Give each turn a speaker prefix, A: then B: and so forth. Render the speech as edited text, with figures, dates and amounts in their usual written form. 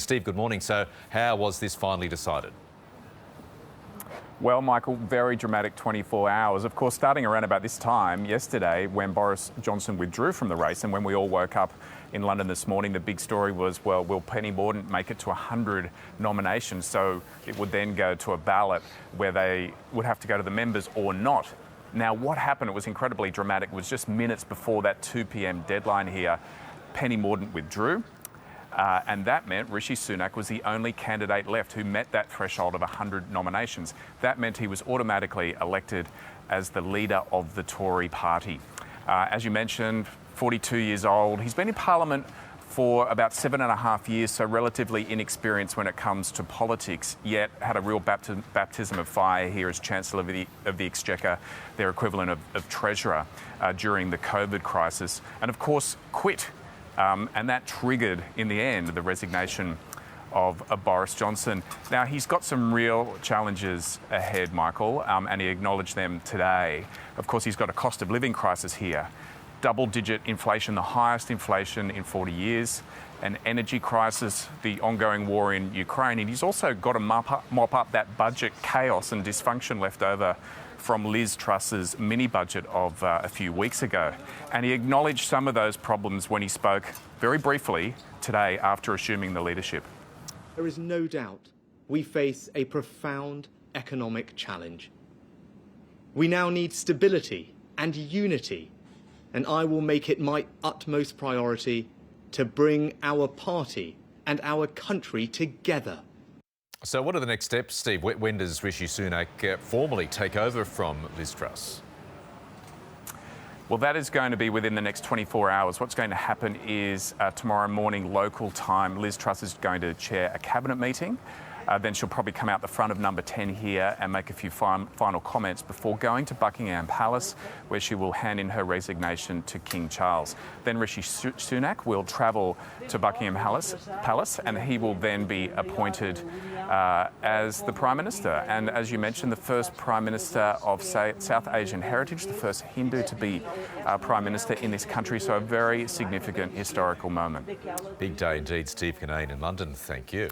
A: Steve, good morning. So how was this finally decided?
B: Well, Michael, very dramatic 24 hours. Of course, starting around about this time yesterday when Boris Johnson withdrew from the race and when we all woke up in London this morning, the big story was, well, will Penny Mordaunt make it to 100 nominations? So it would then go to a ballot where they would have to go to the members or not. Now, what happened, it was incredibly dramatic. It was just minutes before that 2 p.m. deadline here. Penny Mordaunt withdrew. And that meant Rishi Sunak was the only candidate left who met that threshold of 100 nominations. That meant he was automatically elected as the leader of the Tory party. As you mentioned, 42 years old. He's been in Parliament for about 7.5 years, so relatively inexperienced when it comes to politics, yet had a real baptism of fire here as Chancellor of the Exchequer, their equivalent of Treasurer during the COVID crisis, and of course quit. And that triggered, in the end, the resignation of Boris Johnson. Now, he's got some real challenges ahead, Michael, and he acknowledged them today. Of course, he's got a cost of living crisis here, double-digit inflation, the highest inflation in 40 years, an energy crisis, the ongoing war in Ukraine, and he's also got to mop up that budget chaos and dysfunction left over from Liz Truss's mini-budget of a few weeks ago. And he acknowledged some of those problems when he spoke very briefly today after assuming the leadership.
C: There is no doubt we face a profound economic challenge. We now need stability and unity, and I will make it my utmost priority to bring our party and our country together.
A: So what are the next steps, Steve? When does Rishi Sunak formally take over from Liz Truss?
B: Well, that is going to be within the next 24 hours. What's going to happen is tomorrow morning local time, Liz Truss is going to chair a cabinet meeting. Then she'll probably come out the front of number 10 here and make a few final comments before going to Buckingham Palace, where she will hand in her resignation to King Charles. Then Rishi Sunak will travel to Buckingham Palace and he will then be appointed as the Prime Minister. And as you mentioned, the first Prime Minister of South Asian heritage, the first Hindu to be Prime Minister in this country. So a very significant historical moment.
A: Big day indeed. Steve Kinane in London. Thank you.